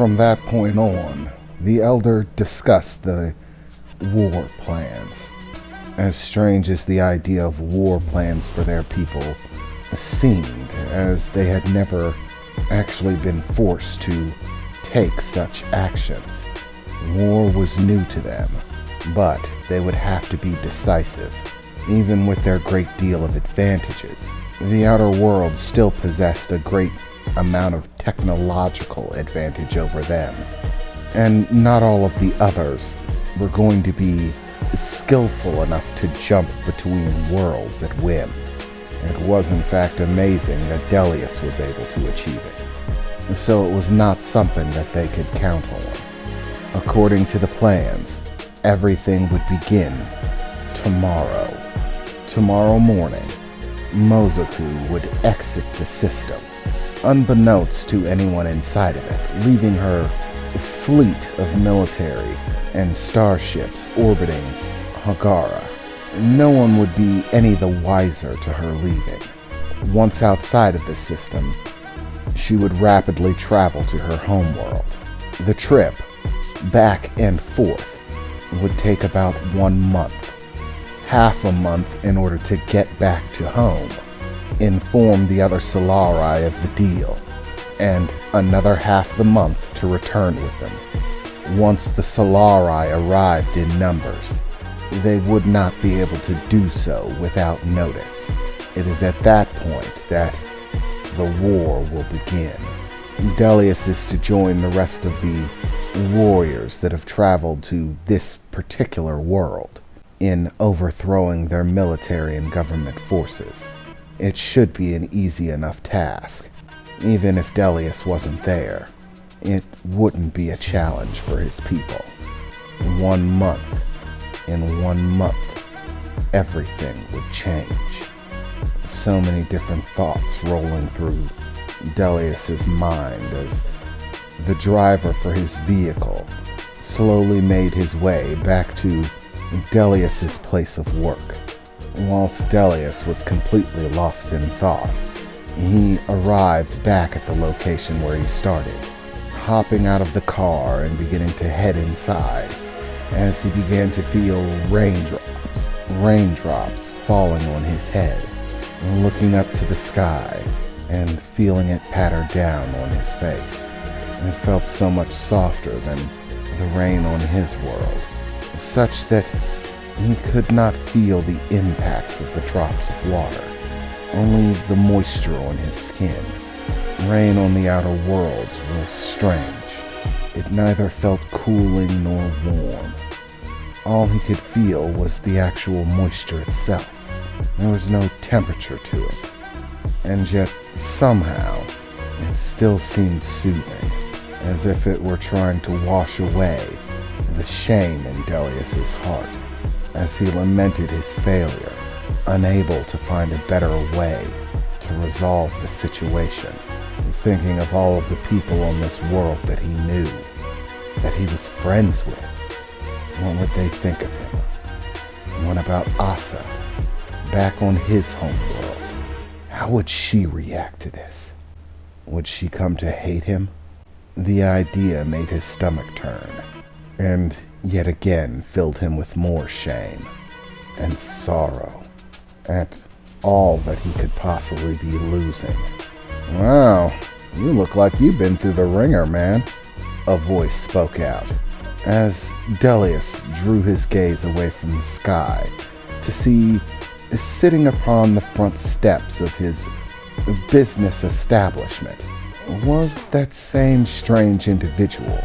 From that point on, the Elder discussed the war plans. As strange as the idea of war plans for their people seemed, as they had never actually been forced to take such actions. War was new to them, but they would have to be decisive. Even with their great deal of advantages, the outer world still possessed a great amount of technological advantage over them, and not all of the others were going to be skillful enough to jump between worlds at whim. It was in fact amazing that Delius was able to achieve it, so it was not something that they could count on. According to the plans, everything would begin tomorrow. Tomorrow morning, Mozoku would exit the system, unbeknownst to anyone inside of it, leaving her fleet of military and starships orbiting Hagara. No one would be any the wiser to her leaving. Once outside of the system, she would rapidly travel to her homeworld. The trip, back and forth, would take about 1 month. Half a month in order to get back to home, inform the other Solari of the deal, and another half the month to return with them. Once the Solari arrived in numbers, they would not be able to do so without notice. It is at that point that the war will begin. Delius is to join the rest of the warriors that have traveled to this particular world in overthrowing their military and government forces. It should be an easy enough task. Even if Delius wasn't there, it wouldn't be a challenge for his people. 1 month. In 1 month, everything would change. So many different thoughts rolling through Delius's mind as the driver for his vehicle slowly made his way back to Delius's place of work. Whilst Delius was completely lost in thought, he arrived back at the location where he started, hopping out of the car and beginning to head inside as he began to feel raindrops falling on his head, looking up to the sky and feeling it patter down on his face. It felt so much softer than the rain on his world, such that he could not feel the impacts of the drops of water, only the moisture on his skin. Rain on the outer worlds was strange. It neither felt cooling nor warm. All he could feel was the actual moisture itself. There was no temperature to it, and yet somehow it still seemed soothing, as if it were trying to wash away the shame in Delius's heart as he lamented his failure, unable to find a better way to resolve the situation, thinking of all of the people on this world that he knew, that he was friends with. What would they think of him? What about Asa, back on his homeworld? How would she react to this? Would she come to hate him? The idea made his stomach turn, and yet again filled him with more shame and sorrow at all that he could possibly be losing. "Wow, you look like you've been through the ringer, man," a voice spoke out, as Delius drew his gaze away from the sky to see, sitting upon the front steps of his business establishment, was that same strange individual,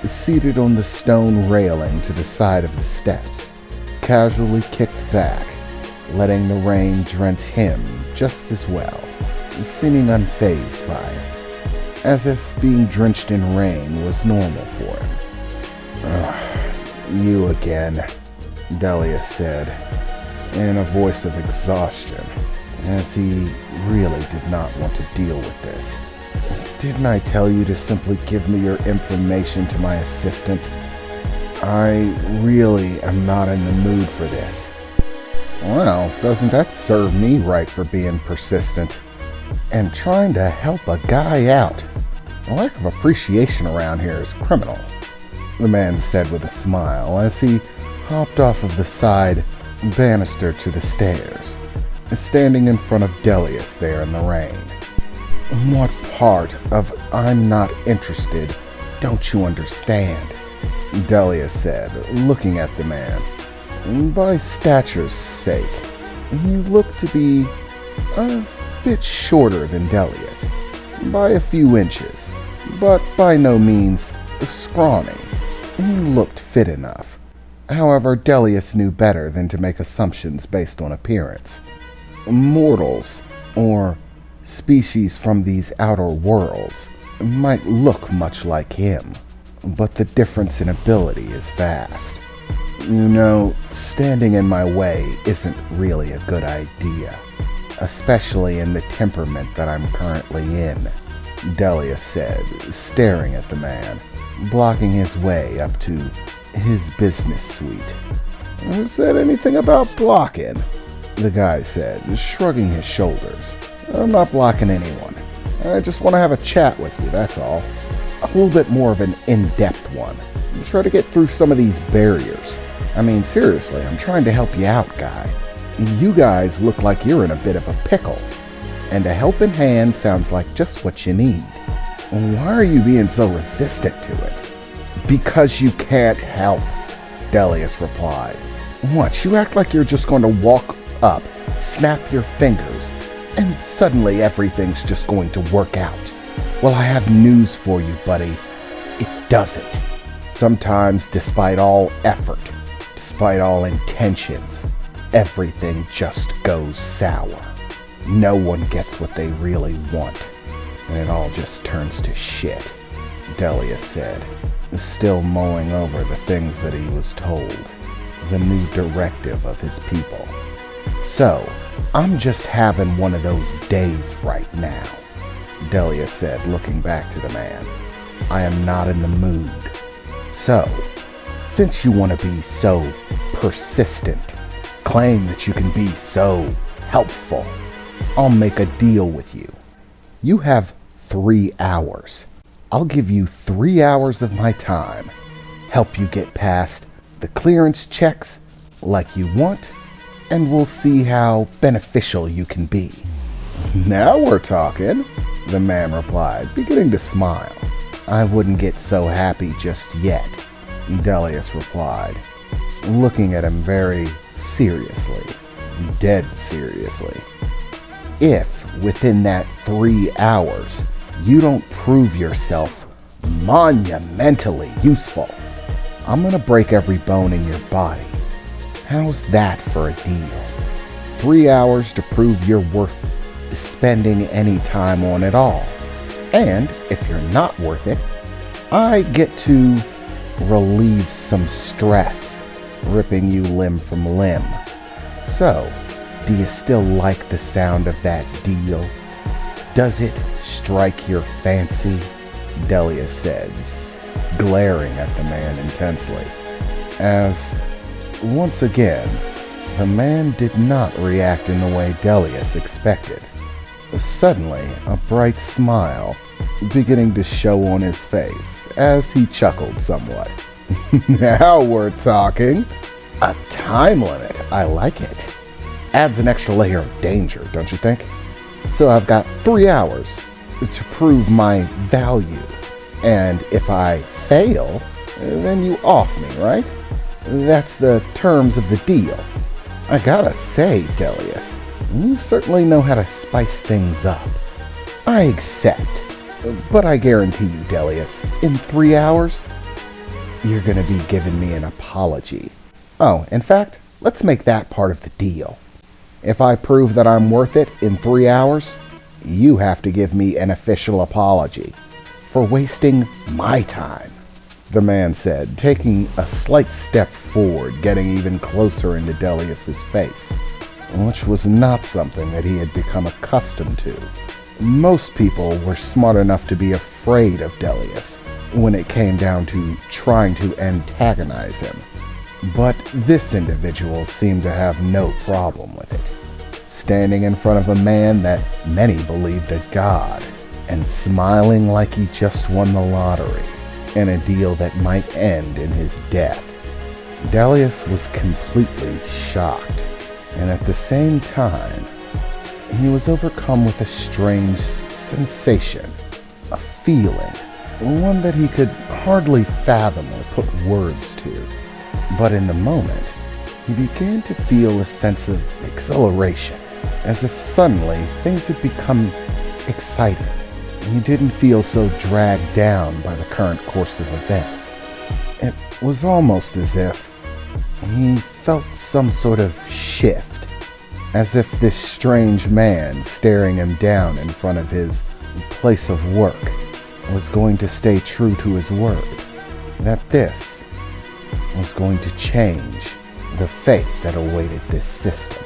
seated on the stone railing to the side of the steps, casually kicked back, letting the rain drench him just as well, seeming unfazed by it, as if being drenched in rain was normal for him. "You again," Delius said, in a voice of exhaustion, as he really did not want to deal with this. "Didn't I tell you to simply give me your information to my assistant? I really am not in the mood for this." "Well, doesn't that serve me right for being persistent and trying to help a guy out?" A lack of appreciation around here is criminal, the man said with a smile as he hopped off of the side banister to the stairs, standing in front of Delius there in the rain. What part of "I'm not interested" don't you understand? Delius said, looking at the man. By stature's sake, he looked to be a bit shorter than Delius, by a few inches, but by no means scrawny. He looked fit enough. However, Delius knew better than to make assumptions based on appearance. Mortals, or species from these outer worlds, might look much like him, but the difference in ability is vast. You know, standing in my way isn't really a good idea, especially in the temperament that I'm currently in, Delius said, staring at the man, blocking his way up to his business suite. Who said anything about blocking? The guy said, shrugging his shoulders. I'm not blocking anyone. I just want to have a chat with you, that's all. A little bit more of an in-depth one. Try to get through some of these barriers. I mean, seriously, I'm trying to help you out, guy. You guys look like you're in a bit of a pickle, and a helping hand sounds like just what you need. Why are you being so resistant to it? Because you can't help, Delius replied. What, you act like you're just going to walk up, snap your fingers, and suddenly everything's just going to work out. Well, I have news for you, buddy. It doesn't. Sometimes, despite all effort, despite all intentions, everything just goes sour. No one gets what they really want, and it all just turns to shit, Delius said, still mulling over the things that he was told, the new directive of his people. So, I'm just having one of those days right now, Delius said, looking back to the man. I am not in the mood. So, since you want to be so persistent, claim that you can be so helpful, I'll make a deal with you. You have 3 hours. I'll give you 3 hours of my time, help you get past the clearance checks like you want, and we'll see how beneficial you can be. Now we're talking, the man replied, beginning to smile. I wouldn't get so happy just yet, Delius replied, looking at him very seriously, dead seriously. If, within that 3 hours, you don't prove yourself monumentally useful, I'm gonna break every bone in your body. How's that for a deal? 3 hours to prove you're worth spending any time on at all. And if you're not worth it, I get to relieve some stress, ripping you limb from limb. So, do you still like the sound of that deal? Does it strike your fancy? Delius said, glaring at the man intensely. As, once again, the man did not react in the way Delius expected. Suddenly, a bright smile beginning to show on his face as he chuckled somewhat. Now we're talking. A time limit. I like it. Adds an extra layer of danger, don't you think? So I've got 3 hours to prove my value. And if I fail, then you off me, right? That's the terms of the deal. I gotta say, Delius, you certainly know how to spice things up. I accept. But I guarantee you, Delius, in 3 hours, you're gonna be giving me an apology. Oh, in fact, let's make that part of the deal. If I prove that I'm worth it in 3 hours, you have to give me an official apology for wasting my time, the man said, taking a slight step forward, getting even closer into Delius's face, which was not something that he had become accustomed to. Most people were smart enough to be afraid of Delius when it came down to trying to antagonize him. But this individual seemed to have no problem with it, standing in front of a man that many believed a god. and smiling like he just won the lottery in a deal that might end in his death. Delius was completely shocked, and at the same time, he was overcome with a strange sensation, a feeling, one that he could hardly fathom or put words to. But in the moment, he began to feel a sense of exhilaration, as if suddenly things had become exciting. He didn't feel so dragged down by the current course of events. It was almost as if he felt some sort of shift, as if this strange man staring him down in front of his place of work was going to stay true to his word, that this was going to change the fate that awaited this system.